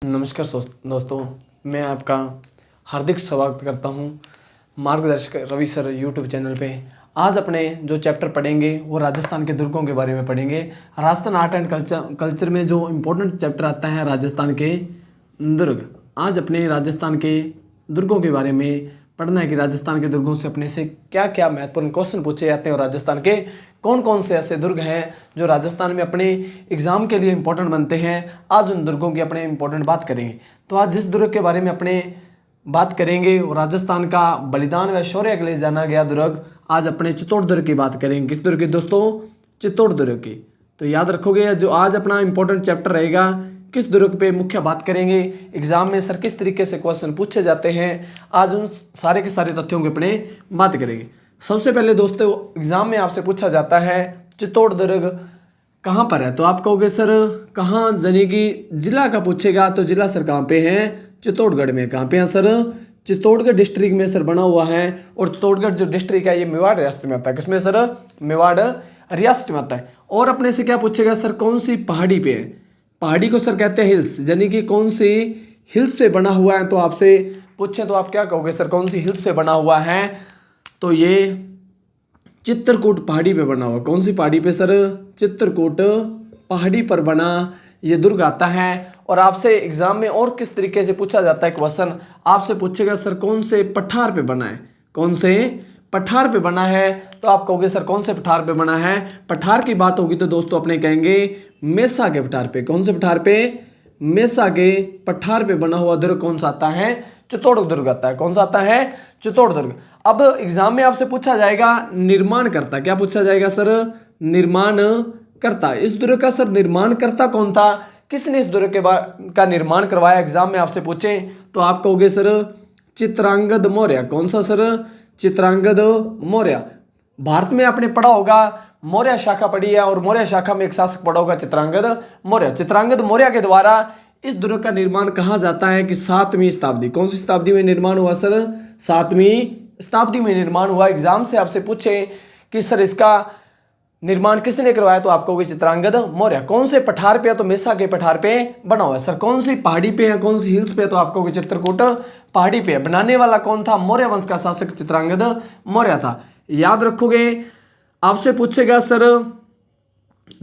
नमस्कार दोस्तों, मैं आपका हार्दिक स्वागत करता हूं मार्गदर्शक रवि सर यूट्यूब चैनल पे। आज अपने जो चैप्टर पढ़ेंगे वो राजस्थान के दुर्गों के बारे में पढ़ेंगे। राजस्थान आर्ट एंड कल्चर में जो इम्पोर्टेंट चैप्टर आता है राजस्थान के दुर्ग। आज अपने राजस्थान के दुर्गों के बारे में पढ़ना है कि राजस्थान के दुर्गों से अपने से क्या क्या महत्वपूर्ण क्वेश्चन पूछे जाते हैं और राजस्थान के कौन कौन से ऐसे दुर्ग हैं जो राजस्थान में अपने एग्जाम के लिए इंपॉर्टेंट बनते हैं। आज उन दुर्गों की अपने इंपॉर्टेंट बात करेंगे। तो आज जिस दुर्ग के बारे में अपने बात करेंगे वो राजस्थान का बलिदान व शौर्य के लिए जाना गया दुर्ग। आज अपने चित्तौड़ दुर्ग की बात करेंगे। किस दुर्ग की दोस्तों? चित्तौड़ दुर्ग की। तो याद रखोगे जो आज अपना इंपॉर्टेंट चैप्टर रहेगा किस दुर्ग पे मुख्य बात करेंगे। एग्जाम में सर किस तरीके से क्वेश्चन पूछे जाते हैं, आज उन सारे के सारे तथ्यों के अपने बात करेंगे। सबसे पहले दोस्तों एग्जाम में आपसे पूछा जाता है चित्तौड़ दुर्ग कहाँ पर है। तो आप कहोगे सर कहाँ, यानी कि जिला का पूछेगा तो जिला सर कहाँ पे है? चित्तौड़गढ़ में। कहाँ पे है सर? चित्तौड़गढ़ डिस्ट्रिक्ट में सर बना हुआ है। और चित्तौड़गढ़ जो डिस्ट्रिक्ट है ये मेवाड़ रियासत में आता है। किसमें सर? मेवाड़ रियासत में आता है। और अपने से क्या पूछेगा सर, कौन सी पहाड़ी पे है? पहाड़ी को सर कहते हैं हिल्स, यानी कि कौन सी हिल्स पे बना हुआ है। तो आपसे पूछे तो आप क्या कहोगे सर, कौन सी हिल्स पे बना हुआ है? तो ये चित्रकूट पहाड़ी पे बना हुआ। कौन सी पहाड़ी पे सर? चित्रकूट पहाड़ी पर बना ये दुर्ग आता है। और आपसे एग्जाम में और किस तरीके से पूछा जाता है क्वेश्चन, आपसे पूछेगा सर कौन से पठार पे बना है? कौन से पठार पे बना है? तो आप कहोगे सर कौन से पठार पे बना है? पठार की बात होगी तो दोस्तों अपने कहेंगे मेसा के पठार पे। कौन से पठार पे? मेसा के पठार पे बना हुआ दुर्ग कौन सा आता है? चित्तौड़ दुर्ग आता है। कौन सा आता है? चित्तौड़ दुर्ग। अब एग्जाम में आपसे पूछा जाएगा निर्माण करता। क्या पूछा जाएगा सर? निर्माण करता। इस दुर्ग का सर निर्माण करता कौन था? किसने इस दुर्ग का निर्माण करवाया? एग्जाम में आपसे पूछे तो आप कहोगे सर चित्रांगद मौर्य। कौन सा सर? चित्रांगद मौर्य। भारत में आपने पढ़ा होगा मौर्य शाखा पढ़ी है और मौर्य शाखा में एक शासक पढ़ा होगा चित्रांगद मौर्य। चित्रांगद मौर्य के द्वारा इस दुर्ग का निर्माण कहा जाता है कि 7वीं शताब्दी। कौन सी शताब्दी में निर्माण हुआ सर? 7वीं शताब्दी में निर्माण हुआ। एग्जाम से आपसे पूछे कि सर इसका निर्माण किसने करवाया तो आप कहोगे चित्रांगद मौर्य। कौन से पठार पे है? तो मेसा के पठार पे बना हुआ है। सर कौन सी पहाड़ी पे है, कौन सी हिल्स पे? तो आप कहोगे चित्रकूट पहाड़ी पे। बनाने वाला कौन था? मौर्य वंश का शासक चित्रांगद मौर्य था। याद रखोगे। आपसे पूछेगा सर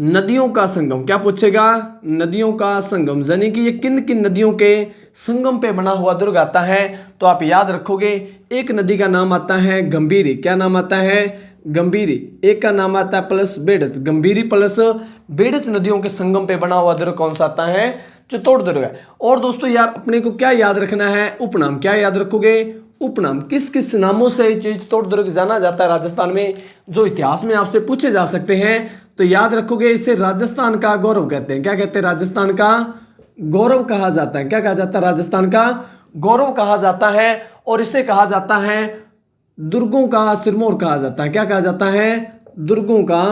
नदियों का संगम। क्या पूछेगा? नदियों का संगम, यानी कि ये किन किन नदियों के संगम पे बना हुआ दुर्ग आता है। तो आप याद रखोगे एक नदी का नाम आता है गंभीरी। क्या नाम आता है? गंभीरी। एक का नाम आता है plus badge. Gambhiri plus badge नदियों के संगम पे बना हुआ दुर्ग कौन सा आता है? चित्तौड़ दुर्ग है। और दोस्तों यार अपने को क्या याद रखना है? उपनाम। क्या याद रखोगे? उपनाम। किस किस नामों से चित्तौड़ दुर्ग जाना जाता है राजस्थान में, जो इतिहास में आपसे पूछे जा सकते हैं। तो याद रखोगे इसे राजस्थान का गौरव कहते हैं। क्या कहते हैं? राजस्थान का गौरव कहा जाता है। क्या कहा जाता है? राजस्थान का गौरव कहा जाता है। और इसे कहा जाता है दुर्गों का सिरमौर कहा जाता है। क्या कहा जाता है? दुर्गों का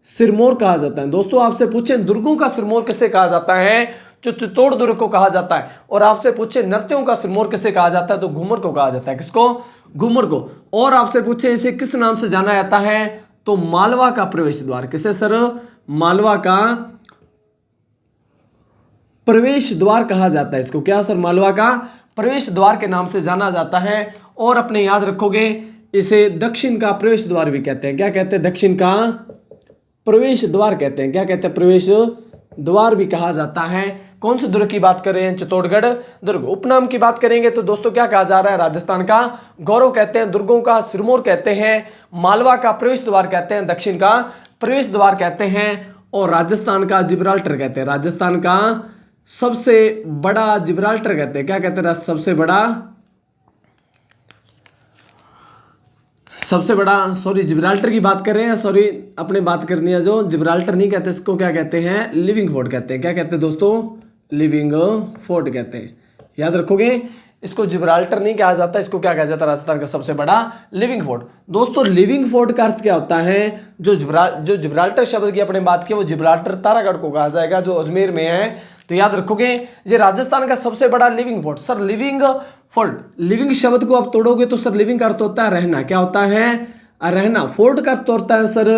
सिरमौर कहा जाता है। दोस्तों आपसे पूछें दुर्गों का सिरमौर किसे कहा जाता है? जो चित्तौड़ दुर्ग को कहा जाता है। और आपसे पूछे नर्तियों का सिरमौर किसे कहा जाता है? तो घूमर को कहा जाता है। किसको? घूमर को। और आपसे पूछे इसे किस नाम से जाना जाता है? तो मालवा का प्रवेश द्वार। किसे सर? मालवा का प्रवेश द्वार कहा जाता है इसको। क्या सर? मालवा का प्रवेश द्वार के नाम से जाना जाता है। और अपने याद रखोगे इसे दक्षिण का प्रवेश द्वार भी कहते हैं। क्या कहते हैं? दक्षिण का प्रवेश द्वार कहते हैं। क्या कहते हैं? प्रवेश द्वार भी कहा जाता है। कौन से दुर्ग की बात कर रहे हैं? चित्तौड़गढ़ दुर्ग। उपनाम की बात करेंगे तो दोस्तों क्या कहा जा रहा है? राजस्थान का गौरव कहते हैं, दुर्गों का सिरमौर कहते हैं, मालवा का प्रवेश द्वार कहते हैं, दक्षिण का प्रवेश द्वार कहते हैं और राजस्थान का जिब्राल्टर कहते हैं। राजस्थान का सबसे बड़ा जिब्राल्टर कहते हैं। क्या कहते हैं? सबसे बड़ा जिब्राल्टर की बात कर रहे हैं। अपने बात करनी है जो जिब्राल्टर नहीं कहते इसको क्या कहते हैं? लिविंग फोर्ट कहते हैं। क्या कहते हैं दोस्तों? लिविंग फोर्ट कहते हैं। याद रखोगे इसको जिब्राल्टर नहीं कहा जाता, इसको क्या कहा जाता है? राजस्थान का सबसे बड़ा लिविंग फोर्ट। दोस्तों लिविंग फोर्ट का अर्थ क्या होता है? जो जिब्राल्टर शब्द की अपने बात की वो जिब्राल्टर तारागढ़ को कहा जाएगा जो अजमेर में है। तो याद रखोगे ये राजस्थान का सबसे बड़ा living fort. Sir living fort, living शब्द को आप तोड़ोगे तो सर लिविंग का अर्थ होता है रहना। क्या होता है? रहना। फोर्ट का अर्थ होता है सर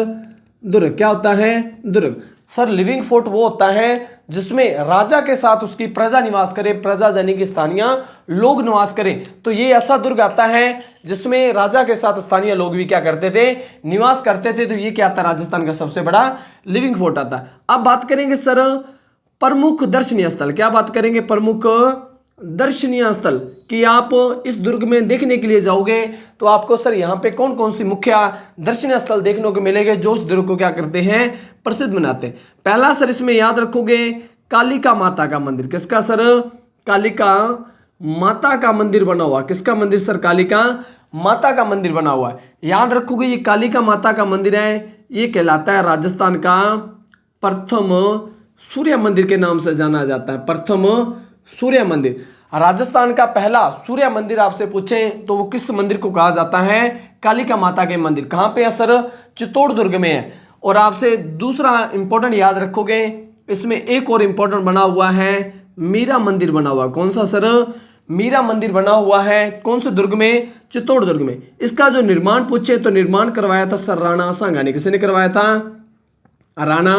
दुर्ग। क्या होता है? दुर्ग। सर लिविंग फोर्ट वो होता है जिसमें राजा के साथ उसकी प्रजा निवास करे, प्रजा यानी कि स्थानीय लोग निवास करें। तो ये ऐसा दुर्ग आता है जिसमें राजा के साथ स्थानीय लोग भी क्या करते थे, निवास करते थे। तो ये क्या आता है, राजस्थान का सबसे बड़ा लिविंग फोर्ट आता है। अब बात करेंगे सर प्रमुख दर्शनीय स्थल। क्या बात करेंगे, प्रमुख दर्शनीय स्थल कि आप इस दुर्ग में देखने के लिए जाओगे तो आपको सर यहाँ पे कौन कौन सी मुख्य दर्शनीय स्थल देखने को मिलेंगे जो उस दुर्ग को क्या करते हैं, प्रसिद्ध बनाते हैं। पहला सर इसमें याद रखोगे कालिका माता का मंदिर। किसका सर, कालिका माता का मंदिर बना हुआ। किसका मंदिर सर, कालिका माता का मंदिर बना हुआ है। याद रखोगे ये कालिका माता का मंदिर है, ये कहलाता है राजस्थान का प्रथम सूर्य मंदिर के नाम से जाना जाता है। प्रथम सूर्य मंदिर, राजस्थान का पहला सूर्य मंदिर आपसे पूछें तो वो किस मंदिर को कहा जाता है, कालिका माता के मंदिर। कहां पे है सर, चित्तौड़ दुर्ग में है। और आपसे दूसरा इंपॉर्टेंट याद रखोगे, इसमें एक और इंपॉर्टेंट बना हुआ है, मीरा मंदिर बना हुआ। कौन सा सर, मीरा मंदिर बना हुआ है। कौन से दुर्ग में, चित्तौड़ दुर्ग में। इसका जो निर्माण पूछे तो निर्माण करवाया था सर राणा सांगा ने। किसने करवाया था, राणा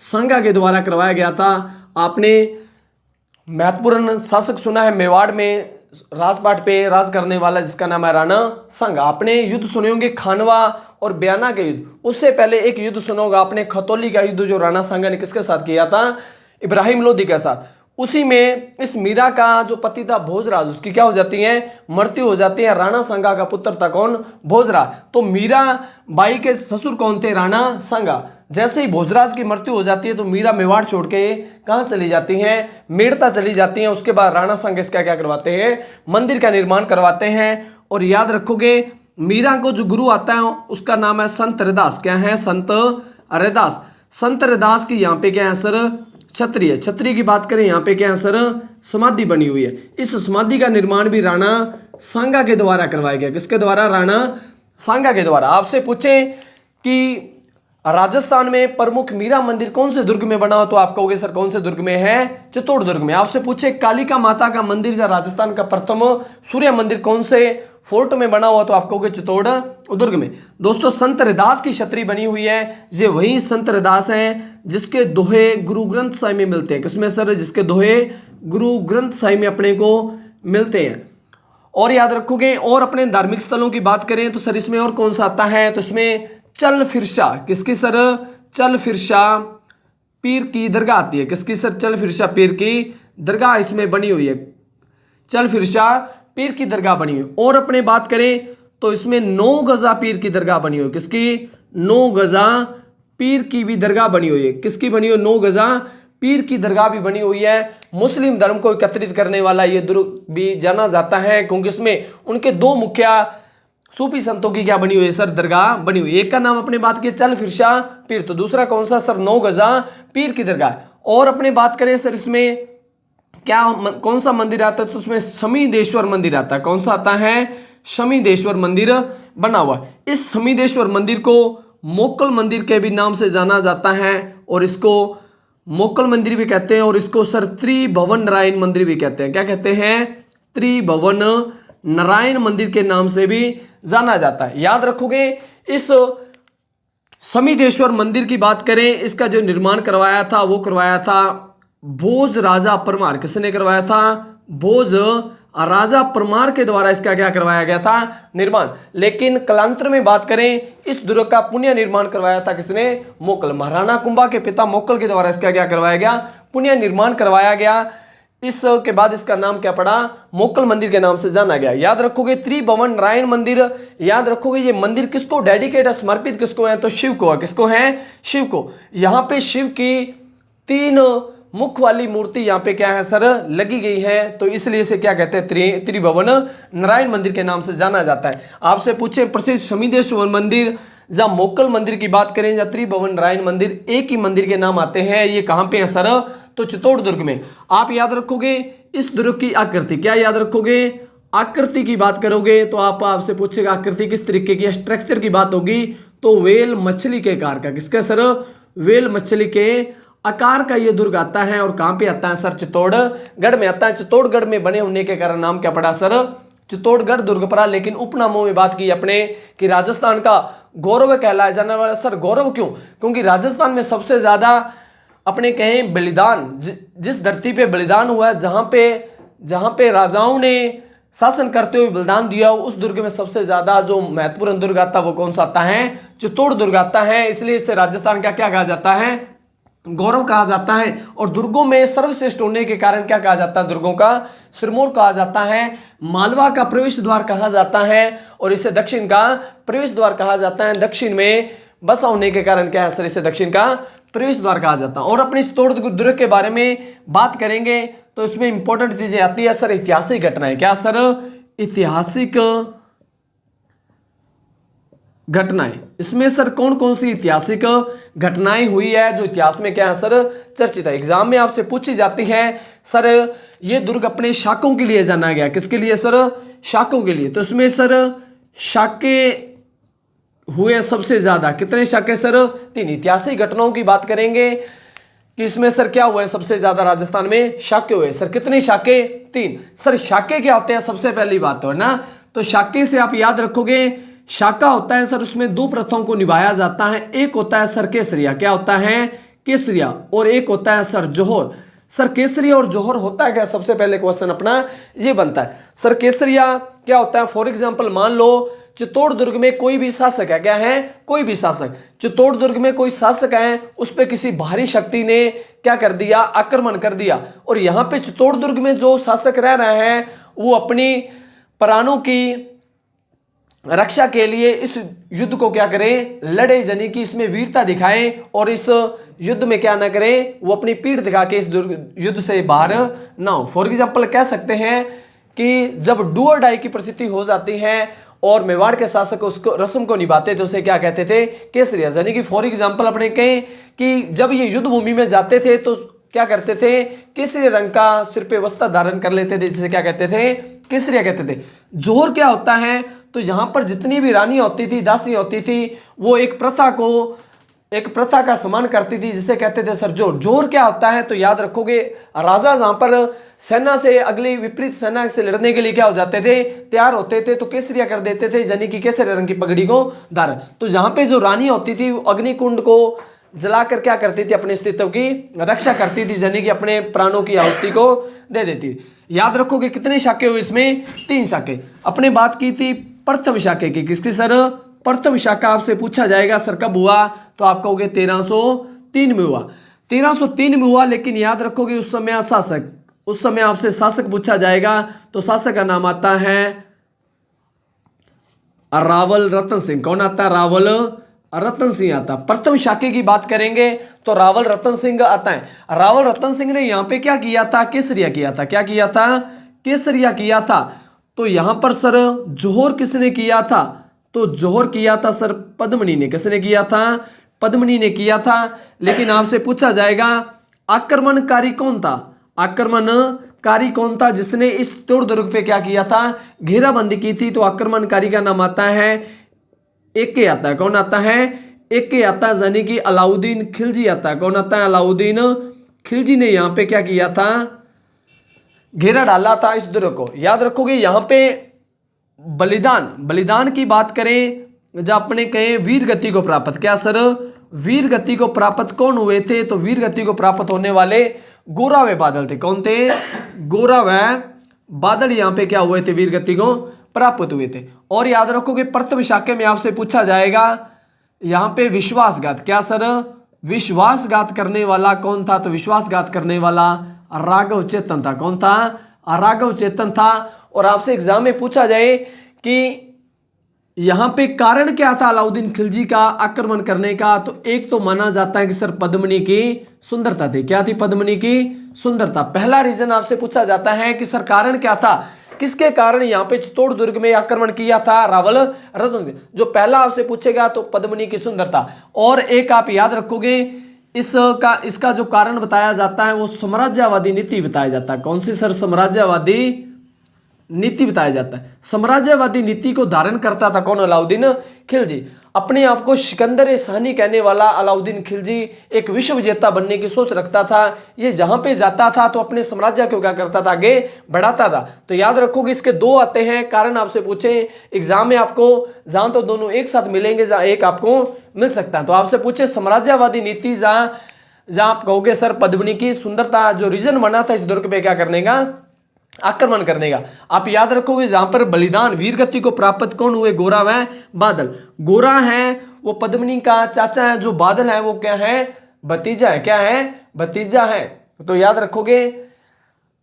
सांगा के द्वारा करवाया गया था। आपने महत्वपूर्ण शासक सुना है मेवाड़ में राजपाट पे राज करने वाला जिसका नाम है राणा सांगा। आपने युद्ध सुने होंगे खानवा और बयाना के युद्ध। उससे पहले एक युद्ध सुना होगा आपने, खतौली का युद्ध, जो राणा सांगा ने किसके साथ किया था, इब्राहिम लोधी के साथ। उसी में इस मीरा का जो पति था भोजराज, उसकी क्या हो जाती है, मृत्यु हो जाती है। राणा सांगा का पुत्र था कौन, भोजराज। तो मीरा बाई के ससुर कौन थे, राणा सांगा। जैसे ही भोजराज की मृत्यु हो जाती है तो मीरा मेवाड़ छोड़ के कहाँ चली जाती हैं, मेड़ता चली जाती हैं। उसके बाद राणा सांगा इसका क्या करवाते हैं, मंदिर का निर्माण करवाते हैं। और याद रखोगे मीरा को जो गुरु आता है उसका नाम है संत रैदास। क्या है, संत रैदास। संत रैदास की यहाँ पे क्या है सर, छतरी है। छतरी की बात करें यहाँ पे क्या है सर, समाधि बनी हुई है। इस समाधि का निर्माण भी राणा सांगा के द्वारा करवाया गया। किसके द्वारा, राणा सांगा के द्वारा। आपसे पूछे कि राजस्थान में प्रमुख मीरा मंदिर कौन से दुर्ग में बना हो तो आप कहोगे सर कौन से दुर्ग में है, चित्तौड़ दुर्ग में। आपसे पूछे कालिका माता का मंदिर जो राजस्थान का प्रथम सूर्य मंदिर कौन से फोर्ट में बना हुआ तो आप कहोगे चित्तौड़ दुर्ग में। दोस्तों संत रैदास की छतरी बनी हुई है, ये वही संत रैदास है जिसके दोहे गुरु ग्रंथ साहिब में मिलते हैं। किसमें सर, जिसके दोहे गुरु ग्रंथ साहिब में अपने को मिलते हैं। और याद रखोगे, और अपने धार्मिक स्थलों की बात करें तो सर इसमें और कौन सा आता है, तो इसमें चल फिरसा। किसकी सर, चल फिरसा पीर की दरगाह आती है। किसकी सर, चल फिरसा पीर की दरगाह इसमें बनी हुई है। चल फिरसा पीर की दरगाह बनी हुई। और अपने बात करें तो इसमें 9 गजा पीर की दरगाह बनी हुई। किसकी, 9 गजा पीर की भी दरगाह बनी हुई है। किसकी बनी हुई, 9 गजा पीर की दरगाह भी बनी हुई है। मुस्लिम धर्म को एकत्रित करने वाला ये दुर्ग भी जाना जाता है क्योंकि इसमें उनके 2 मुख्य सूफी संतों की क्या बनी हुई है सर, दरगाह बनी हुई। एक का नाम अपने बात की चल फिरसा पीर, तो दूसरा कौन सा सर, 9 गजा पीर की दरगाह। और अपने बात करें सर इसमें क्या कौन सा मंदिर आता है तो उसमें शमीदेश्वर मंदिर आता है। कौन सा आता है, शमीदेश्वर मंदिर बना हुआ। इस शमीदेश्वर मंदिर को मोक्कल मंदिर के भी नाम से जाना जाता है और इसको मोक्कल मंदिर भी कहते हैं और इसको सर त्रिभुवन नारायण मंदिर भी कहते हैं। क्या कहते हैं, त्रिभुवन नारायण मंदिर के नाम से भी जाना जाता है। याद रखोगे इस शमीदेश्वर मंदिर की बात करें, इसका जो निर्माण करवाया था वो करवाया था भोज राजा परमार। किसने करवाया था, भोज राजा परमार के द्वारा इसका क्या करवाया गया था, निर्माण। लेकिन कालांतर में बात करें इस दुर्ग का पुनः निर्माण करवाया था किसने, मोक्कल। महाराणा कुंभा के पिता मोक्कल के द्वारा इसका क्या करवाया गया, पुनः निर्माण करवाया गया। इसके बाद इसका नाम क्या पड़ा, मोक्कल मंदिर के नाम से जाना गया। याद रखोगे त्रिभुवन नारायण मंदिर, याद रखोगे ये मंदिर किसको डेडिकेट है, समर्पित किसको है, तो शिव को है। किसको है, शिव को। यहाँ पे शिव की 3 मुख वाली मूर्ति यहाँ पे क्या है सर, लगी गई है, तो इसलिए इसे क्या कहते हैं, त्रिभुवन नारायण मंदिर के नाम से जाना जाता है। आपसे पूछे प्रसिद्ध शमीदेश्वर मंदिर या मोक्कल मंदिर की बात करें या त्रिभुवन नारायण मंदिर, एक ही मंदिर के नाम आते हैं। ये कहाँ पे है सर, तो चित्तौड़ दुर्ग में। आप याद रखोगे इस दुर्ग की आकृति, क्या याद रखोगे, आकृति की बात करोगे तो आपसे पूछेगा आकृति किस तरीके की, स्ट्रक्चर की बात होगी तो वेल मछली के आकार का। किसका सर, वेल मछली के आकार का ये दुर्ग आता है। और कहां पे आता है सर, चित्तौड़गढ़ में आता है। चित्तौड़गढ़ में बने होने के कारण नाम क्या पड़ा सर, चित्तौड़गढ़ दुर्ग पड़ा। लेकिन उपनामों में बात की अपने कि राजस्थान का गौरव कहलाया जाने वाला। सर गौरव क्यों, क्योंकि राजस्थान में सबसे ज्यादा अपने कहें बलिदान, जिस धरती पे बलिदान हुआ है, जहां पे राजाओं ने शासन करते हुए बलिदान दिया, उस दुर्ग में सबसे ज्यादा जो महत्वपूर्ण दुर्ग आता है वो कौन सा आता है? चित्तौड़ दुर्ग आता है। इसलिए इसे राजस्थान का क्या कहा जाता है? गौरव कहा जाता है। और दुर्गों में सर्वश्रेष्ठ होने के कारण क्या कहा जाता है? दुर्गों का सिरमौर कहा जाता है, मालवा का प्रवेश द्वार कहा जाता है, और इसे दक्षिण का प्रवेश द्वार कहा जाता है। दक्षिण में बसा होने के कारण क्या है सर? इसे दक्षिण का प्रवेश द्वार कहा जाता है। और अपने चित्तौड़ दुर्ग के बारे में बात करेंगे तो इसमें इंपॉर्टेंट चीजें आती है सर, ऐतिहासिक घटनाएं। क्या सर? ऐतिहासिक घटनाएं। इसमें सर कौन कौन सी ऐतिहासिक घटनाएं हुई है जो इतिहास में क्या है सर? चर्चित है। एग्जाम में आपसे पूछी जाती है सर, ये दुर्ग अपने शाकों के लिए जाना गया। किसके लिए सर? शाकों के लिए। तो इसमें सर शाके हुए सबसे ज्यादा। कितने शाके सर? 3। ऐतिहासिक घटनाओं की बात करेंगे कि इसमें सर क्या हुआ है? सबसे ज्यादा राजस्थान में शाके हुए। सर कितने शाके? 3। सर शाके क्या होते हैं? सबसे पहली बात तो है ना, तो शाके से आप याद रखोगे, शाका होता है सर, उसमें 2 प्रथाओं को निभाया जाता है। एक होता है सर केसरिया। क्या होता है? केसरिया। और एक होता है सर जोहर। सर केसरिया और जोहर होता है क्या? सबसे पहले क्वेश्चन अपना ये बनता है। सर केसरिया क्या होता है? फॉर एग्जाम्पल मान लो चित्तौड़ दुर्ग में कोई भी शासक है। क्या है? कोई भी शासक। चित्तौड़ दुर्ग में कोई शासक है, उस पर किसी भारी शक्ति ने क्या कर दिया? आक्रमण कर दिया। और यहां पे चित्तौड़ दुर्ग में जो शासक रह रहे हैं वो अपनी प्राणों की रक्षा के लिए इस युद्ध को क्या करें? लड़े, यानी कि इसमें वीरता दिखाएं, और इस युद्ध में क्या ना करें? वो अपनी पीठ दिखा के इस युद्ध से बाहर ना हो। फॉर एग्जाम्पल कह सकते हैं कि जब डू और डाई की परिस्थिति हो जाती है और मेवाड़ के शासक उसको रस्म को निभाते थे, उसे क्या कहते थे? केसरिया। यानी कि फॉर एग्जाम्पल अपने कहें कि जब ये युद्ध भूमि में जाते थे तो क्या करते थे? केसरी रंग का सिर पे वस्त्र धारण कर लेते थे, जिसे क्या कहते थे? केसरिया कहते थे। जोहर क्या होता है? तो यहां पर जितनी भी रानी होती थी, दासी होती थी, वो एक प्रथा का सम्मान करती थी, जिसे कहते थे सर जोहर। जोहर क्या होता है? तो याद रखोगे, राजा जहां पर सेना से अगली विपरीत सेना से लड़ने के लिए क्या हो जाते थे? तैयार होते थे, तो केसरिया कर देते थे, यानी कि केसरी रंग की पगड़ी को धारण। तो यहां पे जो रानी होती थी वो अग्निकुंड को जलाकर क्या करती थी? अपने अस्तित्व की रक्षा करती थी, यानी कि अपने प्राणों की आहुति को दे देती थी। याद रखोगे कितने शाखे हुए? इसमें 3 शाखे। अपने बात की थी प्रथम शाखे की। किसकी सर? प्रथम शाखा आपसे पूछा जाएगा सर कब हुआ? तो आप कहोगे 1303 में हुआ। 1303 में हुआ, लेकिन याद रखोगे उस समय शासक, उस समय आपसे शासक पूछा जाएगा तो शासक का नाम आता है रावल रतन सिंह। कौन आता है? रावल रतन सिंह आता। प्रथम शाखे की बात करेंगे तो रावल रतन सिंह आता है। रावल रतन सिंह ने यहां पे क्या किया था? केसरिया किया था। क्या किया था? केसरिया किया था। तो यहां पर सर जोहर किसने किया था? तो जोहर किया था सर पद्मनी ने। किसने किया था? पद्मनी ने किया था। लेकिन आपसे पूछा जाएगा आक्रमणकारी कौन था? आक्रमणकारी कौन था जिसने इस चित्तौड़ दुर्ग पे क्या किया था? घेराबंदी की थी। तो आक्रमणकारी का नाम आता है एक आता है। कौन आता है? एक आता है, यानी कि अलाउद्दीन खिलजी आता है। कौन आता है? अलाउद्दीन खिलजी ने यहां पे क्या किया था? घेरा डाला था इस दुर्ग को। याद रखोगे यहां पे बलिदान की बात करें, जब अपने कहें वीर गति को प्राप्त। क्या सर? वीर गति को प्राप्त कौन हुए थे? तो वीर गति को प्राप्त होने वाले गोरा व बादल थे। कौन थे? गोरा व बादल यहां पे क्या हुए थे? वीर गति को प्राप्त हुए थे। और याद रखोगे प्रथम शाखे में आपसे पूछा जाएगा यहां पे विश्वासघात। क्या सर? विश्वासघात करने वाला कौन था? तो विश्वासघात करने वाला राघव चेतन था। कौन था? राघव चेतन था। और आपसे एग्जाम में पूछा जाए कि यहां पे कारण क्या था अलाउद्दीन खिलजी का आक्रमण करने का, तो एक तो माना जाता है कि सर पद्मिनी की सुंदरता थी। क्या थी? पद्मिनी की सुंदरता। पहला रीजन आपसे पूछा जाता है कि सर कारण क्या था? किसके कारण यहां पे चित्तौड़ दुर्ग में आक्रमण किया था रावल रतन? जो पहला आपसे पूछेगा तो पद्मिनी की सुंदरता। और एक आप याद रखोगे इसका जो कारण बताया जाता है वो साम्राज्यवादी नीति बताया जाता है। कौन सी सर? साम्राज्यवादी नीति बताया जाता है। साम्राज्यवादी नीति को धारण करता था कौन? अलाउद्दीन खिलजी। अपने आप को सिकंदर शाही कहने वाला अलाउद्दीन खिलजी एक विश्व विजेता बनने की सोच रखता था। ये जहां पे जाता था तो अपने साम्राज्य को क्या करता था? आगे बढ़ाता था। तो याद रखोगे इसके 2 आते हैं कारण आपसे पूछे एग्जाम में आपको, जहां तो दोनों एक साथ मिलेंगे, जहां एक आपको मिल सकता है। तो आपसे पूछे साम्राज्यवादी नीति जहां जहां आप कहोगे सर पद्मिनी की सुंदरता जो रीजन बना था इस दुर्ग पे क्या करने का, आक्रमण करने का। आप याद रखोगे जहां पर बलिदान वीर गति को प्राप्त कौन हुए, गोरा व बादल। गोरा है वो पद्मिनी का चाचा है, जो बादल है वो क्या है, भतीजा है। क्या है, भतीजा है। तो याद रखोगे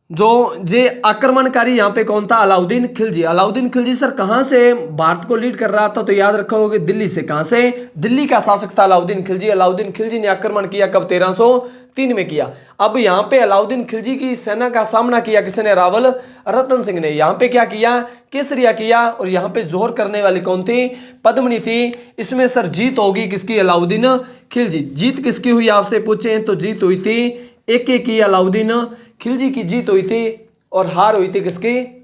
जो जे आक्रमणकारी यहाँ पे कौन था, अलाउद्दीन खिलजी। अलाउद्दीन खिलजी सर कहां से भारत को लीड कर रहा था, तो याद रखोगे दिल्ली से। कहां से, दिल्ली का शासक था अलाउद्दीन खिलजी। अलाउद्दीन खिलजी ने आक्रमण किया कब, 1303 में किया। अब यहाँ पे अलाउद्दीन खिलजी की सेना का सामना किया किसने, रावल रतन सिंह ने। यहाँ पे क्या किया, केसरिया किया। और यहाँ पे जोहर करने वाली कौन थी, पद्मिनी थी। इसमें सर जीत होगी किसकी, अलाउद्दीन खिलजी। जीत किसकी हुई आपसे पूछे तो जीत हुई थी एक की अलाउद्दीन खिलजी की जीत हुई थी, और हार हुई थी किसकी।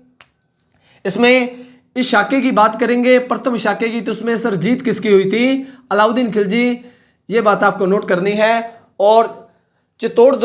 इसमें इस शाके की बात करेंगे, प्रथम शाके की, तो उसमें सर जीत किसकी हुई थी, अलाउद्दीन खिलजी। ये बात आपको नोट करनी है। और चित्तौड़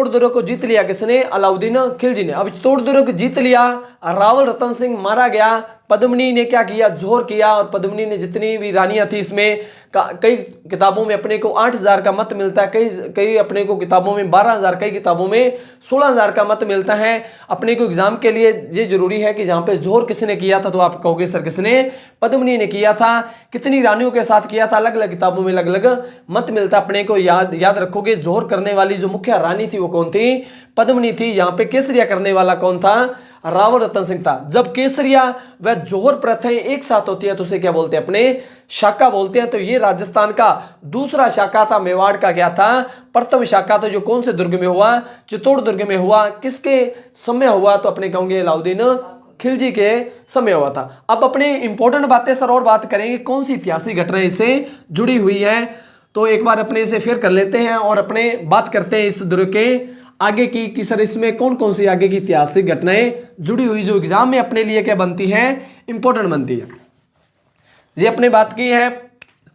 दुर्ग को जीत लिया किसने, अलाउद्दीन खिलजी ने। अब चित्तौड़ दुर्ग जीत लिया, रावल रतन सिंह मारा गया। पद्मिनी ने क्या किया, जोहर किया। और पद्मिनी ने जितनी भी रानियां थी, इसमें कई किताबों में अपने को 8000 का मत मिलता है, कई अपने को किताबों में 12000, कई किताबों में 16000 का मत मिलता है। अपने को एग्जाम के लिए ये जरूरी है कि जहां पे जोहर किसने किया था, तो आप कहोगे सर किसने, पद्मिनी ने किया था। कितनी रानियों के साथ किया था, अलग अलग किताबों में अलग अलग मत मिलता। अपने को याद रखोगे जोहर करने वाली जो मुख्य रानी थी वो कौन थी, पद्मिनी थी। यहाँ पे केसरिया करने वाला कौन था, रावल रतन सिंह था। जब केसरिया व जोहर प्रथाएं एक साथ होती है तो उसे क्या बोलते हैं, अपने शाखा बोलते हैं। तो ये राजस्थान का दूसरा शाखा था। मेवाड़ का क्या था, प्रथम शाखा। तो जो कौन से दुर्ग में हुआ, चित्तौड़ दुर्ग में हुआ। किसके समय हुआ, तो अपने कहोगे अलाउद्दीन खिलजी के समय हुआ था। अब अपने इंपॉर्टेंट बातें सर और बात करेंगे, कौन सी ऐतिहासिक घटनाएं इससे जुड़ी हुई है। तो एक बार अपने इसे फिर कर लेते हैं और अपने बात करते हैं इस दुर्ग के आगे की कि सर इसमें कौन कौन सी आगे की ऐतिहासिक घटनाएं जुड़ी हुई, जो एग्जाम में अपने लिए क्या बनती है, इंपॉर्टेंट बनती है। ये अपने बात की है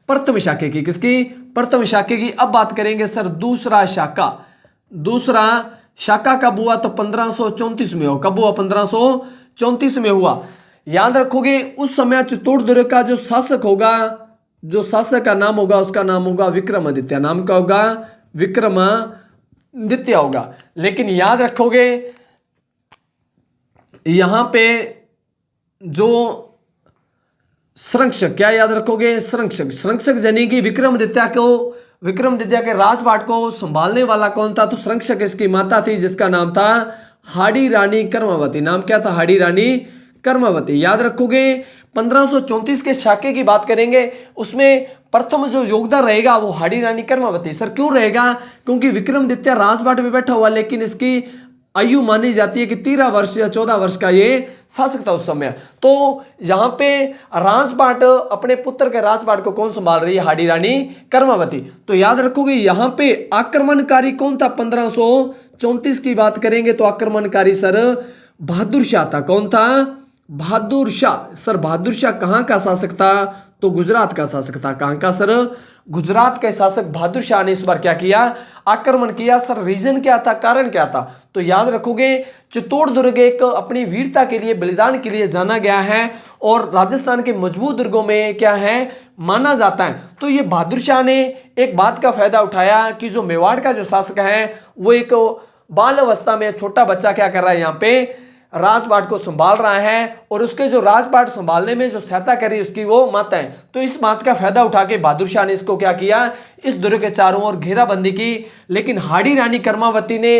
प्रथम शाखे की, किसकी, प्रथम शाखे की। अब बात करेंगे सर दूसरा शाखा। दूसरा शाखा कब हुआ, तो 1534 में हो। कब हुआ, 1534 में हुआ। याद रखोगे उस समय चित्तौड़ दुर्ग का जो शासक होगा, जो शासक का नाम होगा, उसका नाम होगा विक्रमादित्य। नाम क्या होगा, विक्रमादित्य होगा। लेकिन याद रखोगे यहां पे जो संरक्षक, क्या याद रखोगे, संरक्षक यानी कि विक्रमादित्य के राजपाट को संभालने वाला कौन था, तो संरक्षक इसकी माता थी, जिसका नाम था हाड़ी रानी कर्मावती। नाम क्या था, हाड़ी रानी कर्मावती। याद रखोगे 1534 के शाके की बात करेंगे, उसमें प्रथम जो योगदान रहेगा वो हाड़ी रानी कर्मावती। सर क्यों रहेगा, क्योंकि विक्रमादित्य राजपाट में बैठा हुआ, लेकिन इसकी आयु मानी जाती है कि 13 वर्ष या 14 वर्ष का ये शासक था उस समय। तो यहां पे राजपाट, अपने पुत्र के राजपाट को कौन संभाल रही है, हाड़ी रानी कर्मावती। तो याद रखोगे यहां पे आक्रमणकारी कौन था, 1534 की बात करेंगे तो आक्रमणकारी सर बहादुर शाह था। कौन था, बहादुर शाह। सर बहादुर शाह कहां का शासक था, तो गुजरात का शासक था। कहां का सर, गुजरात के शासक बहादुर शाह ने इस बार क्या किया, आक्रमण किया। सर रीजन क्या था, कारण क्या था, तो याद रखोगे चित्तौड़ दुर्ग एक अपनी वीरता के लिए, बलिदान के लिए जाना गया है और राजस्थान के मजबूत दुर्गों में क्या है, माना जाता है। तो ये बहादुर शाह ने एक बात का फायदा उठाया कि जो मेवाड़ का जो शासक है वो एक बाल अवस्था में छोटा बच्चा क्या कर रहा है, यहाँ पे राजपाट को संभाल रहा है और उसके जो राजपाट संभालने में जो सहायता करी उसकी वो माता है। तो इस बात का फायदा उठा के बहादुर शाह ने इसको क्या किया, इस दुर्ग के चारों ओर घेराबंदी की। लेकिन हाड़ी रानी कर्मावती ने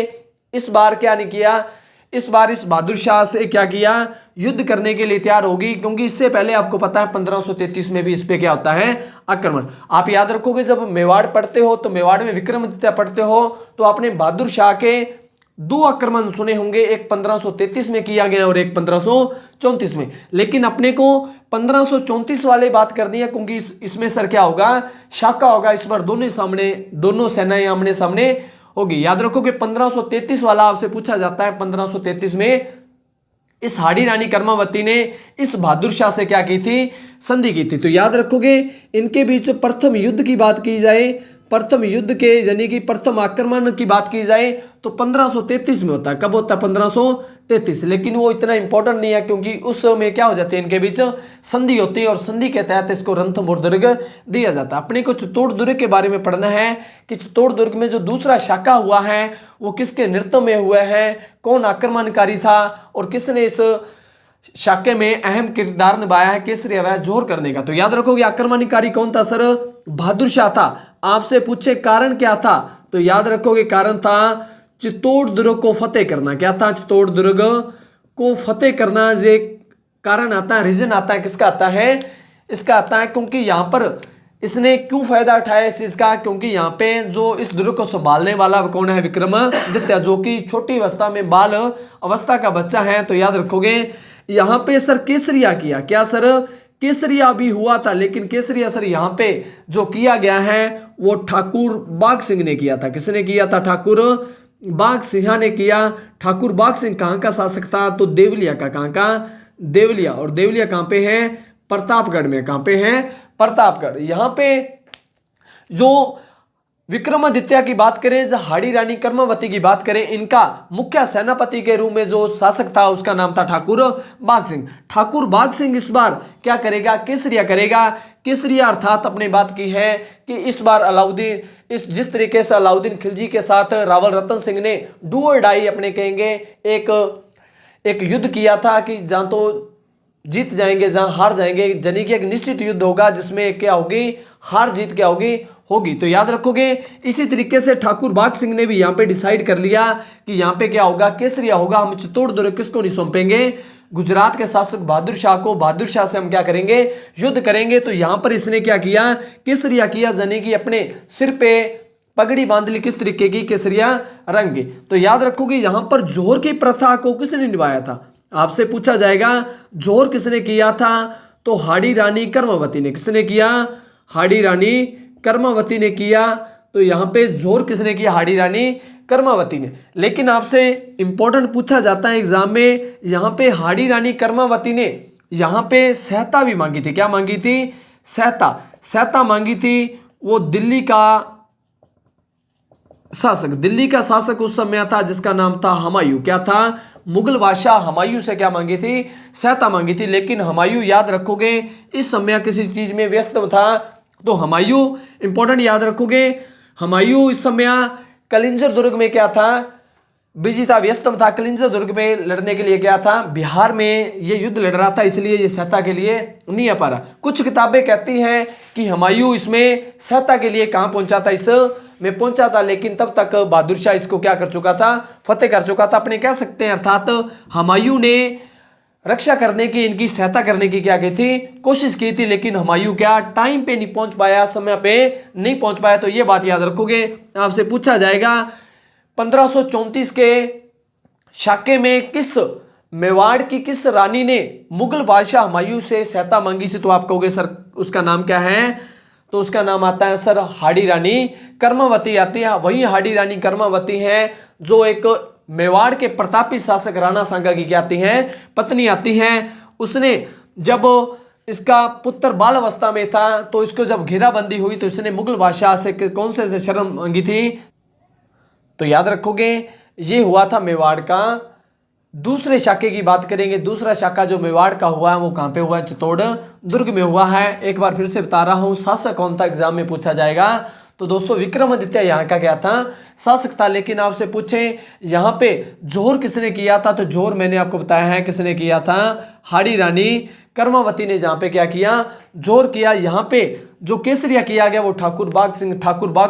इस बार क्या नहीं किया, इस बार इस बहादुर शाह से क्या किया, युद्ध करने के लिए तैयार होगी। क्योंकि इससे पहले आपको पता है 1533 में भी इस पे क्या होता है, आक्रमण। आप याद रखोगे जब मेवाड़ पढ़ते हो तो मेवाड़ में विक्रमादित्य पढ़ते हो तो आपने बहादुर शाह के 2 आक्रमण सुने होंगे, एक 1533 में किया गया और एक 1534 में। लेकिन अपने को 1534 वाले बात करनी है क्योंकि इसमें सर क्या होगा, शाखा होगा। इस बार दोनों सेनाएं आमने सामने होगी। याद रखो कि 1533 वाला आपसे पूछा जाता है। 1533 में इस हाड़ी रानी कर्मावती ने इस बहादुर शाह से क्या की थी, संधि की थी। तो याद रखोगे इनके बीच प्रथम युद्ध की बात की जाए प्रथम युद्ध के यानी कि प्रथम आक्रमण की बात की जाए तो 1533 में होता है। कब होता है? 1533। लेकिन वो इतना इंपॉर्टेंट नहीं है क्योंकि उस समय क्या हो जाती है, इनके बीच संधि होती है और संधि के तहत इसको रणथंभौर दुर्ग दिया जाता है। अपने को चित्तौड़ दुर्ग के बारे में पढ़ना है कि चित्तौड़ दुर्ग में जो दूसरा शाखा हुआ है वो किसके नेतृत्व में हुआ है, कौन आक्रमणकारी था और किसने इस शाखे में अहम किरदार निभाया है केसरी अवैध जोर करने का। तो याद रखोगे आक्रमणकारी कौन था सर? बहादुर शाह था। आपसे पूछे कारण क्या था, तो याद रखोगे कारण था चित्तौड़ दुर्ग को फतेह करना। क्या था? चित्तौड़ दुर्ग को फतेह करना। ये कारण आता है, रीजन आता है, किसका आता है? इसका आता है क्योंकि यहाँ पर इसने क्यों फायदा उठाया इस चीज का, क्योंकि यहाँ पे जो इस दुर्ग को संभालने वाला कौन है? विक्रमादित्य, जो कि छोटी अवस्था में बाल अवस्था का बच्चा है। तो याद रखोगे यहाँ पे सर केसरिया किया। क्या सर? केसरिया भी हुआ था, लेकिन केसरिया सर यहाँ पे जो किया गया है वो ठाकुर बाघ सिंह ने किया था। किसने किया था? ठाकुर बाघ सिंह ने किया। ठाकुर बाघ सिंह कहाँ का शासक था? तो देवलिया का। कहाँ का? देवलिया। और देवलिया कहाँ पे है? प्रतापगढ़ में। कहाँ पे है? प्रतापगढ़। यहाँ पे जो विक्रमादित्य की बात करें, जो हाड़ी रानी कर्मवती की बात करें, इनका मुख्य सेनापति के रूप में जो शासक था उसका नाम था ठाकुर बाघ सिंह। ठाकुर बाघ सिंह इस बार क्या करेगा? केसरिया करेगा। केसरिया अर्थात अपने बात की है कि इस बार अलाउद्दीन, इस जिस तरीके से अलाउद्दीन खिलजी के साथ रावल रतन सिंह ने डू और डाई अपने कहेंगे एक युद्ध किया था कि जहां तो जीत जाएंगे जहां हार जाएंगे, यानी कि एक निश्चित युद्ध होगा जिसमें क्या होगी? हार जीत क्या होगी। तो याद रखोगे इसी तरीके से ठाकुर बाघ सिंह ने भी यहाँ पे डिसाइड कर लिया कि यहाँ पे क्या होगा? केसरिया होगा। हम चित्तौड़ दुर्ग किसको नहीं सौंपेंगे? गुजरात के शासक बहादुर शाह को। बहादुर शाह से हम क्या करेंगे? युद्ध करेंगे। तो यहाँ पर इसने क्या किया? केसरिया किया, यानी कि अपने सिर पे पगड़ी बांध ली। किस तरीके की? केसरिया रंग की। तो याद रखोगे यहाँ पर जोहर की प्रथा को किसने निभाया था? आपसे पूछा जाएगा जोहर किसने किया था? तो हाड़ी रानी कर्मवती ने। किसने किया? हाड़ी रानी कर्मवती ने किया। तो यहां पे जोहर किसने किया? हाड़ी रानी कर्मवती ने। लेकिन आपसे इंपॉर्टेंट पूछा जाता है एग्जाम में, यहां पे हाड़ी रानी कर्मवती ने यहां पे सहायता भी मांगी थी। क्या मांगी थी? सहायता मांगी थी। वो दिल्ली का शासक उस समय था जिसका नाम था हुमायूं। क्या था? मुगल बादशाह हुमायूं से क्या मांगी थी? सहायता मांगी थी। लेकिन हुमायूं याद रखोगे इस समय किसी चीज में व्यस्त था। तो हुमायूं इंपॉर्टेंट याद रखोगे, हुमायूं इस समय कलिंजर दुर्ग में क्या था? बिजी था, व्यस्तम था। कलिंजर दुर्ग में लड़ने के लिए क्या था? बिहार में ये युद्ध लड़ रहा था, इसलिए ये सहायता के लिए नहीं आ पा रहा। कुछ किताबें कहती हैं कि हुमायूं इसमें सहायता के लिए कहां पहुंचा था? इस में पहुंचा था, लेकिन तब तक बहादुर शाह इसको क्या कर चुका था? फतेह कर चुका था। अपने कह सकते हैं अर्थात हुमायूं ने रक्षा करने की, इनकी सहायता करने की क्या की थी? कोशिश की थी। लेकिन हुमायूं क्या टाइम पे नहीं पहुंच पाया, समय पे नहीं पहुंच पाया। तो ये बात याद रखोगे। आपसे पूछा जाएगा 1534 के शाके में किस मेवाड़ की किस रानी ने मुगल बादशाह हुमायूं से सहायता मांगी थी? तो आप कहोगे सर उसका नाम क्या है? तो उसका नाम आता है सर हाड़ी रानी कर्मवती आती है। वही हाड़ी रानी कर्मवती है जो एक मेवाड़ के प्रतापी शासक राणा सांगा की क्या आती हैं? पत्नी आती हैं। उसने जब इसका पुत्र बाल अवस्था में था तो इसको जब घेराबंदी हुई तो इसने मुगल बादशाह से कौन से शरण मांगी थी? तो याद रखोगे ये हुआ था मेवाड़ का। दूसरे शाखे की बात करेंगे। दूसरा शाखा जो मेवाड़ का हुआ है वो कहां पे हुआ है? चित्तौड़ दुर्ग में हुआ है। एक बार फिर से बता रहा हूं, शासक कौन था एग्जाम में पूछा जाएगा। तो दोस्तों विक्रमादित्य यहाँ का क्या था? शासक था। लेकिन आपसे पूछे यहाँ पे जोहर किसने किया था? तो जोहर मैंने आपको बताया है किसने किया था? हाड़ी रानी कर्मवती ने जहाँ पे क्या किया? जोहर किया। यहाँ पे जो केसरिया किया गया वो ठाकुर बाघ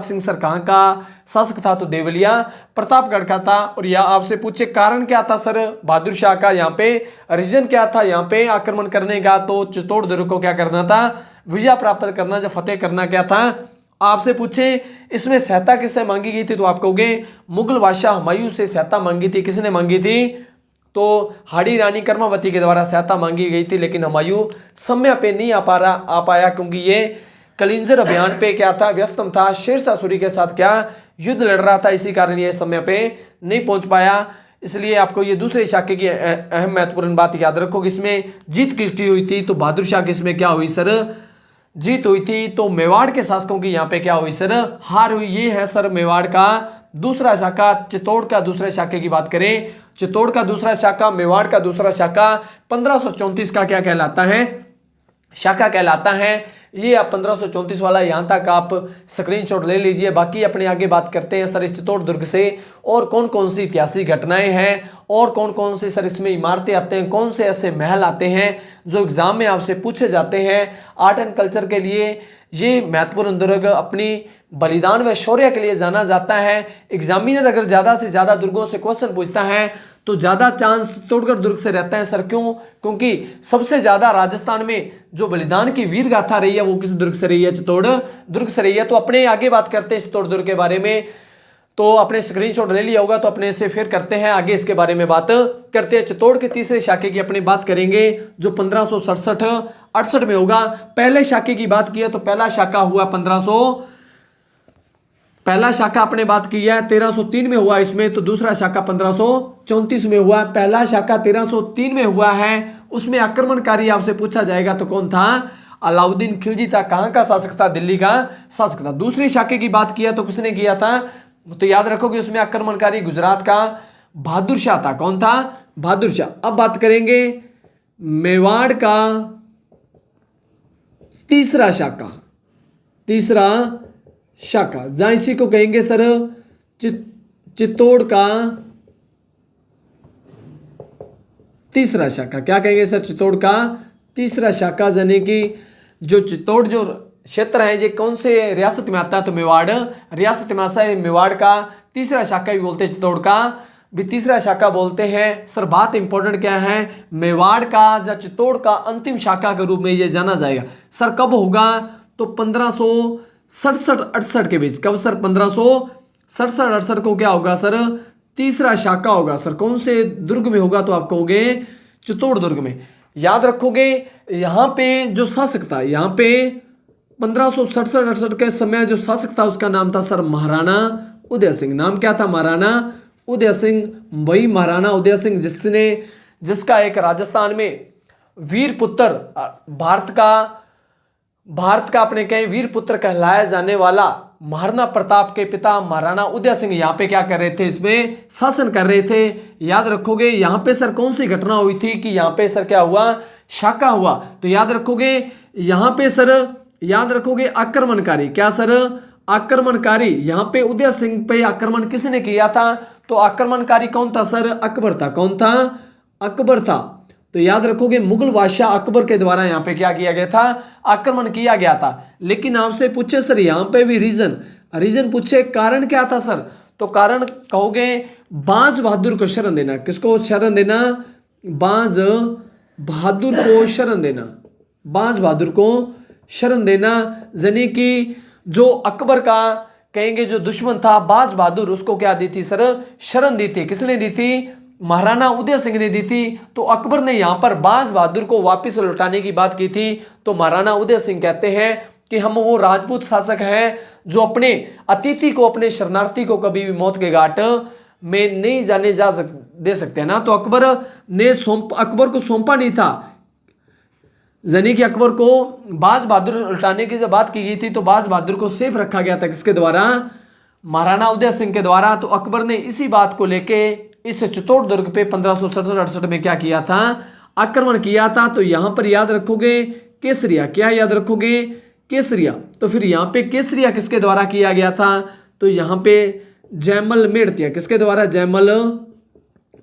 सिंह सर कहाँ का शासक था? तो देवलिया प्रतापगढ़ का था। और यह आपसे पूछे कारण क्या था सर बहादुर शाह का? यहाँ पे रीजन क्या था यहाँ पे आक्रमण करने का? तो चित्तौड़ दुर्ग को क्या करना था? विजय प्राप्त करना, जब फतेह करना क्या था? आपसे पूछे इसमें सहायता किससे मांगी गई थी? तो आप कहोगे मुगल बादशाह हुमायूं से सहायता मांगी थी। किसने मांगी थी? तो हाड़ी रानी कर्मवती के द्वारा सहायता मांगी गई थी। लेकिन हुमायूं समय पे नहीं आ पाया क्योंकि ये कलिंजर अभियान पे क्या था? व्यस्तम था। शेरशाह सूरी के साथ क्या युद्ध लड़ रहा था, इसी कारण ये समय पे नहीं पहुंच पाया। इसलिए आपको ये दूसरे शाखे की अहम महत्वपूर्ण बात याद रखोगे। इसमें जीत किसकी हुई थी? तो बहादुर शाह की इसमें क्या हुई सर? जीत हुई थी, तो मेवाड़ के शासकों की यहाँ पे क्या हुई सर, हार हुई। ये है सर मेवाड़ का दूसरा शाखा। चित्तौड़ का दूसरे शाखे की बात करें, चित्तौड़ का दूसरा शाखा, मेवाड़ का दूसरा शाखा 1534 का क्या कहलाता है, शाखा कहलाता है। ये आप 1534 वाला यहाँ तक आप स्क्रीनशॉट ले लीजिए। बाकी अपने आगे बात करते हैं सर इस चित्तौड़ दुर्ग से और कौन कौन सी ऐतिहासिक घटनाएं हैं और कौन कौन से सर इसमें इमारतें आते हैं, कौन से ऐसे महल आते हैं जो एग्जाम में आपसे पूछे जाते हैं। आर्ट एंड कल्चर के लिए ये महत्वपूर्ण दुर्ग अपनी बलिदान व शौर्य के लिए जाना जाता है। एग्जामिनर अगर ज़्यादा से ज़्यादा दुर्गों से क्वेश्चन पूछता है तो ज़्यादा चांस चित्तौड़गढ़ दुर्ग से रहता है सर। क्यों? क्योंकि सबसे ज़्यादा राजस्थान में जो बलिदान की वीर गाथा रही है वो किस दुर्ग से रही है, चित्तौड़ दुर्ग से रही है। तो अपने आगे बात करते हैं चित्तौड़ दुर्ग के बारे में। तो अपने स्क्रीनशॉट ले लिया होगा तो अपने से फिर करते हैं आगे इसके बारे में बात करते हैं। चित्तौड़ के तीसरे शाखे की अपनी बात करेंगे जो 1567-68 में होगा। पहले शाखे की बात की है तो पहला शाखा हुआ 1500, पहला शाखा आपने बात की है 1303 में हुआ इसमें, तो दूसरा शाखा 1534 में हुआ। पहला शाखा 1303 में हुआ है, उसमें आक्रमणकारी आपसे पूछा जाएगा तो कौन था, अलाउद्दीन खिलजी था। कहां का शासक था, दिल्ली का शासक था। दूसरी शाखे की बात किया तो किसने किया था, तो याद रखोगे उसमें आक्रमणकारी गुजरात का बहादुर शाह था। कौन था, बहादुर शाह। अब बात करेंगे मेवाड़ का तीसरा शाखा, तीसरा शाखा जहां इसी को कहेंगे सर चित्तौड़ का तीसरा शाखा। क्या कहेंगे सर, चित्तौड़ का तीसरा शाखा। यानी कि जो चित्तौड़ जो क्षेत्र है ये कौन से रियासत में आता है, तो मेवाड़ रियासत में आता है। मेवाड़ का तीसरा शाखा भी बोलते हैं, चित्तौड़ का भी तीसरा शाखा बोलते हैं सर। बात इंपॉर्टेंट क्या है, मेवाड़ का या चित्तौड़ का अंतिम शाखा के रूप में ये जाना जाएगा सर। कब होगा, तो 1567-68 के बीच। कब सर, 1567-68 को क्या होगा सर, तीसरा शाखा होगा सर। कौन से दुर्ग में होगा, तो आप कहोगे चित्तौड़ दुर्ग में। याद रखोगे यहां पे जो शासक था, यहां पे 1567-68 के समय जो शासक था उसका नाम था सर महाराणा उदय सिंह। नाम क्या था, महाराणा उदय सिंह। वही महाराणा उदय सिंह जिसका एक राजस्थान में वीर पुत्र, भारत का अपने कहीं वीर पुत्र कहलाया जाने वाला महाराणा प्रताप के पिता महाराणा उदय सिंह यहाँ पे क्या कर रहे थे, इसमें शासन कर रहे थे। याद रखोगे यहाँ पे सर कौन सी घटना हुई थी कि यहाँ पे सर क्या हुआ, शाका हुआ। तो याद रखोगे यहाँ पे सर, याद रखोगे आक्रमणकारी, क्या सर, आक्रमणकारी। यहाँ पे उदय सिंह पे आक्रमण किसने किया था, तो आक्रमणकारी कौन था सर, अकबर था। कौन था, अकबर था। तो याद रखोगे मुगल बादशाह अकबर के द्वारा यहाँ पे क्या किया गया था, आक्रमण किया गया था। लेकिन आपसे पूछे सर यहाँ पे भी रीजन पूछे, कारण क्या था सर, तो कारण कहोगे बाज बहादुर को शरण देना। किसको शरण देना, बाज बहादुर को शरण देना, बाज बहादुर को शरण देना। यानी कि जो अकबर का कहेंगे जो दुश्मन था बाज बहादुर, उसको क्या दी थी सर, शरण दी थी। किसने दी थी, महाराणा उदय सिंह ने दी थी। तो अकबर ने यहां पर बाज बहादुर को वापस लौटाने की बात की थी। तो महाराणा उदय सिंह कहते हैं कि हम वो राजपूत शासक हैं जो अपने अतिथि को, अपने शरणार्थी को कभी भी मौत के घाट में नहीं जाने दे सकते ना। तो अकबर को सौंपा नहीं था। यानी कि अकबर को बाज बहादुर लौटाने की जब बात की गई थी तो बाज बहादुर को सेफ रखा गया था, किसके द्वारा, महाराणा उदय सिंह के द्वारा। तो अकबर ने इसी बात को लेके इस चित्तौड़ दुर्ग पे 1567-68 में क्या किया था, आक्रमण किया था। तो यहां पर याद रखोगे केसरिया, क्या याद रखोगे, केसरिया। तो फिर यहां पे केसरिया किसके द्वारा किया गया था, तो यहां पे जयमल मेड़तिया, किसके द्वारा, जयमल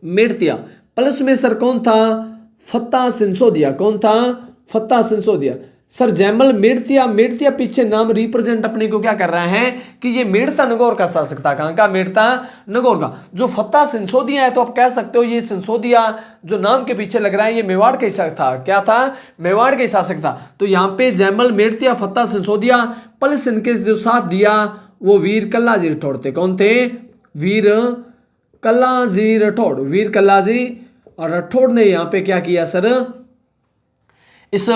मेड़तिया। प्लस में सर कौन था, फत्ता सिंसोदिया। कौन था, फत्ता सिंसोदिया। सर जयमल मेड़तिया पीछे नाम रिप्रेजेंट अपने को क्या कर रहा है कि ये मेड़ता नगौर का शासक था। कहां का, मेड़ता नगौर का। जो फत्ता सिंसोदिया है तो आप कह सकते हो ये सिंसोदिया जो नाम के पीछे लग रहा है ये मेवाड़ का शासक था। क्या था, मेवाड़ का शासक था। तो यहाँ पे जयमल मेड़तिया, फत्ता सिंसोदिया, प्लस इनके जो साथ दिया वो वीर कल्लाजी राठौड़ थे। कौन थे, वीर कल्लाजी राठौड़। वीर कल्लाजी और राठौड़ ने यहाँ पे क्या किया सर, इस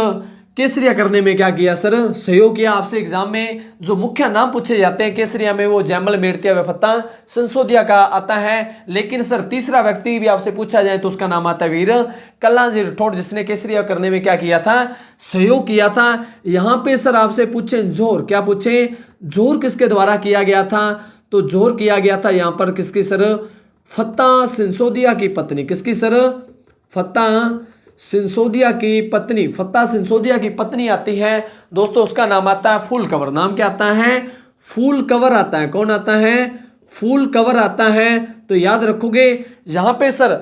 केसरिया करने में क्या किया सर, सहयोग किया। आपसे एग्जाम में जो मुख्य नाम पूछे जाते हैं केसरिया में वो जैमल मेड़तिया व फत्ता सिंसोदिया का आता है। लेकिन सर तीसरा व्यक्ति भी आपसे पूछा जाए तो उसका नाम आता है वीर कल्लाजी राठौड़, जिसने केसरिया करने में क्या किया था, सहयोग किया था। यहां पे सर आपसे पूछे जोर, क्या पूछे, जोर किसके द्वारा किया गया था, तो जोर किया गया था यहां पर किसकी सर, फत्ता सिंसोदिया की पत्नी, किसकी सर, फत्ता सिंसोदिया की पत्नी, फत्ता सिंसोदिया की पत्नी आती है दोस्तों, उसका नाम आता है फूल कंवर। नाम क्या आता है, फूल कंवर आता है। कौन आता है, फूल कंवर आता है। तो याद रखोगे यहां पे सर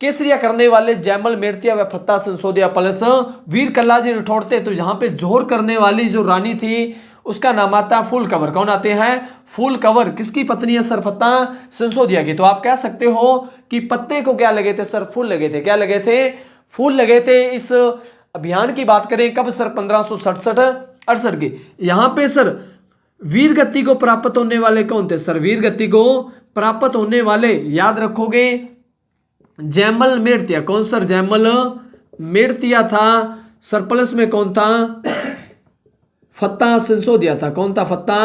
केसरिया करने वाले जैमल मेड़तिया व फत्ता सिंसोदिया प्लस वीर कल्लाजी राठौड़ थे। तो यहां पे जोहर करने वाली जो रानी थी उसका नाम आता है फूल कंवर। कौन आते हैं, फूल कंवर। किसकी पत्नी है सर, फत्ता सिंसोदिया की। तो आप कह सकते हो कि पत्ते को क्या लगे थे सर, फूल लगे थे। क्या लगे थे, फूल लगे थे। इस अभियान की बात करें कब सर, 1567-68 की। यहां पे सर वीर गति को प्राप्त होने वाले कौन थे सर, वीर गति को प्राप्त होने वाले याद रखोगे जैमल मेड़तिया। कौन सर, जैमल मेड़तिया था सर। प्लस में कौन था, फत्ता सिंसोदिया था। कौन था, फत्ता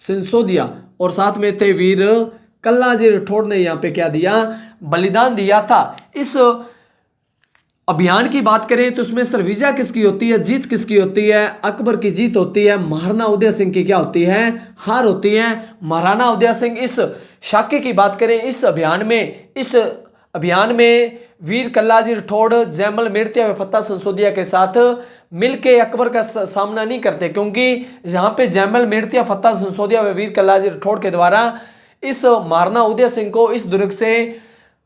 सिंसोदिया। और साथ में थे वीर कल्लाजी राठौड़ ने यहां पे क्या दिया, बलिदान दिया था। इस अभियान की बात करें तो उसमें सर विजय किसकी होती है, जीत किसकी होती है, अकबर की जीत होती है। महाराणा उदय सिंह की क्या होती है, हार होती है। महाराणा उदय सिंह इस शाके की बात करें इस अभियान में वीर कल्लाजी राठौड़ जैमल मेड़तिया व फत्ता सिंसोदिया के साथ मिलके अकबर का सामना नहीं करते, क्योंकि यहां पे जैमल मेड़तिया फत्ता सिंसोदिया व वीर कल्लाजी राठौड़ के द्वारा इस महाराणा उदय सिंह को इस दुर्ग से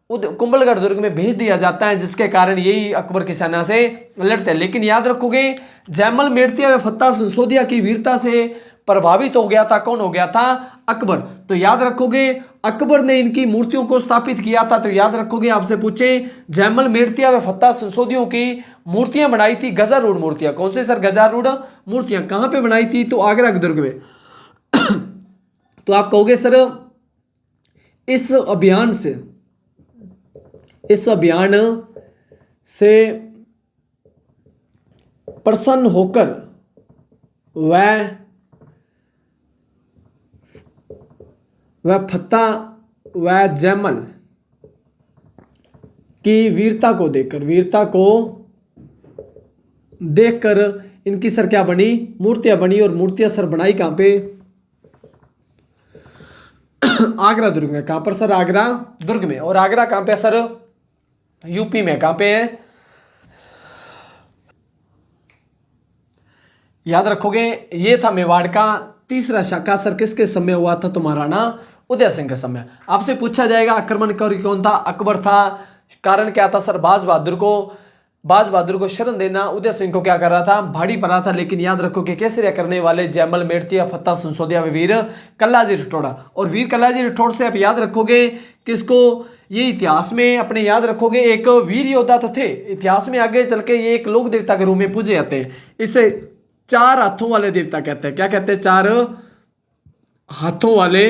कुंभलगढ़ दुर्ग में भेज दिया जाता है, जिसके कारण यही अकबर की सेना से लड़ते हैं। लेकिन याद रखोगे जैमल मेड़तिया व फत्ता सिंसोदिया की वीरता से प्रभावित हो गया था, कौन हो गया था, अकबर। तो याद रखोगे अकबर ने इनकी मूर्तियों को स्थापित किया था। तो याद रखोगे आपसे पूछे जैमल मेड़तिया व फत्ता सिंसोदियों की मूर्तियां बनाई थी, गजारूढ़ मूर्तियां। कौन से सर, गजारूढ़ मूर्तियां। कहां पे बनाई थी, तो आगरा के दुर्ग में। तो आप कहोगे सर इस अभियान से प्रसन्न होकर वह फत्ता व जैमल की वीरता को देखकर इनकी सर क्या बनी, मूर्तियां बनी। और मूर्तियां सर बनाई कहां पे, आगरा दुर्ग में। कहां पर सर, आगरा दुर्ग में। और आगरा कहां पे सर, यूपी में। कहां पे है, याद रखोगे ये था मेवाड़ का तीसरा शाखा सर। किसके समय हुआ था, तो महाराणा उदय सिंह के समय। आपसे पूछा जाएगा आक्रमणकारी कौन था, अकबर था। कारण क्या था सर, बाज बहादुर को शरण देना उदय सिंह को क्या कर रहा था, भाड़ी पड़ा था। लेकिन याद रखो कि केसरिया करने वाले जैमल मेड़तिया फत्ता सिंसोदिया वीर कल्लाजी राठौड़। और वीर कल्लाजी राठौड़ से आप याद रखोगे किसको, ये इतिहास में अपने याद रखोगे एक वीर योद्धा तो थे। इतिहास में आगे चल के ये एक लोक देवता के रूप में पूजे जाते हैं। इसे 4 हाथों वाले देवता कहते हैं। क्या कहते हैं, 4 हाथों वाले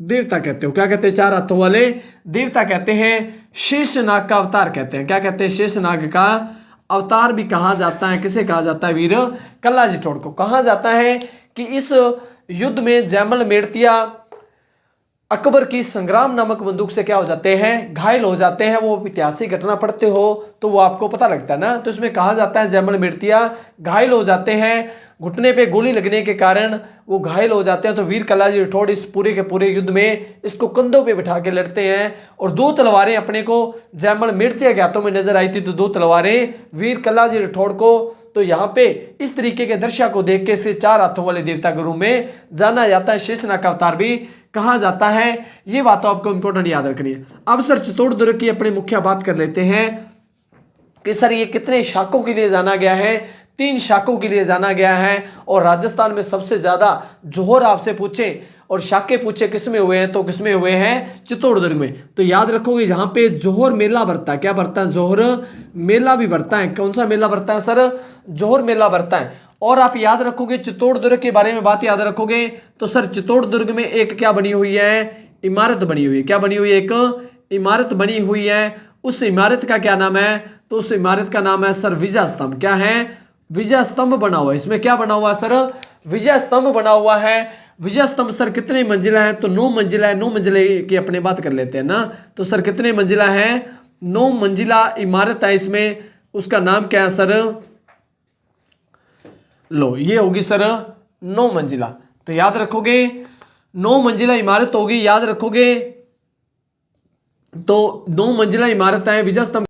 देवता कहते हो। क्या कहते हैं, 4 हाथों वाले देवता कहते हैं। शेषनाग का अवतार कहते हैं। क्या कहते हैं, शेषनाग का अवतार भी कहा जाता है। किसे कहा जाता है, वीर कल्लाजी राठौड़ को कहा जाता है। कि इस युद्ध में जैमल मेड़तिया अकबर की संग्राम नामक बंदूक से क्या हो जाते हैं, घायल हो जाते हैं। वो ऐतिहासिक घटना पढ़ते हो तो वो आपको पता लगता है ना। तो इसमें कहा जाता है जैमल मेड़तिया घायल हो जाते हैं, घुटने पे गोली लगने के कारण वो घायल हो जाते हैं। तो वीर कल्लाजी राठौड़ इस पूरे के पूरे युद्ध में इसको कंधों पे बिठा के लड़ते हैं। और 2 तलवारें अपने को जैमल मेड़तिया के हाथों में नजर आई थी, तो 2 तलवारें वीर कल्लाजी राठौड़ को। तो यहाँ पे इस तरीके के दृश्य को देख के इसे 4 हाथों वाले देवता के रूप में जाना जाता है। शेषनाग का अवतार भी कहा जाता है। ये बात तो आपको इंपॉर्टेंट याद रखनी है। अब सर चित्तौड़ दुर्ग की अपने मुख्य बात कर लेते हैं कि सर ये कितने शाकों के लिए जाना गया है, 3 शाकों के लिए जाना गया है। और राजस्थान में सबसे ज्यादा जोहर आपसे पूछे और शाके पूछे किसमें हुए हैं, तो किसमें हुए हैं, चित्तौड़ दुर्ग में। तो याद रखोगे यहाँ पे जोहर मेला भरता है। क्या भरता है, जोहर मेला भी भरता है। कौन सा मेला भरता है सर, जोहर मेला भरता है। और आप याद रखोगे चित्तौड़ दुर्ग के बारे में बात याद रखोगे तो सर चित्तौड़ दुर्ग में एक क्या बनी हुई है, इमारत बनी हुई है। क्या बनी हुई है, एक इमारत बनी हुई है। उस इमारत का क्या नाम है, तो उस इमारत का नाम है सर विजय स्तंभ। क्या है, विजय स्तंभ बना हुआ है। इसमें क्या बना हुआ है सर? विजय स्तंभ बना हुआ है। विजय स्तंभ सर कितने मंजिला है? तो 9 मंजिला है। 9 मंजिले की अपने बात कर लेते हैं ना। तो सर कितने मंजिला है? 9 मंजिला इमारत है इसमें। उसका नाम क्या है सर? लो ये होगी सर 9 मंजिला। तो याद रखोगे 9 मंजिला इमारत होगी, याद रखोगे। तो 9 मंजिला इमारत है, विजय स्तंभ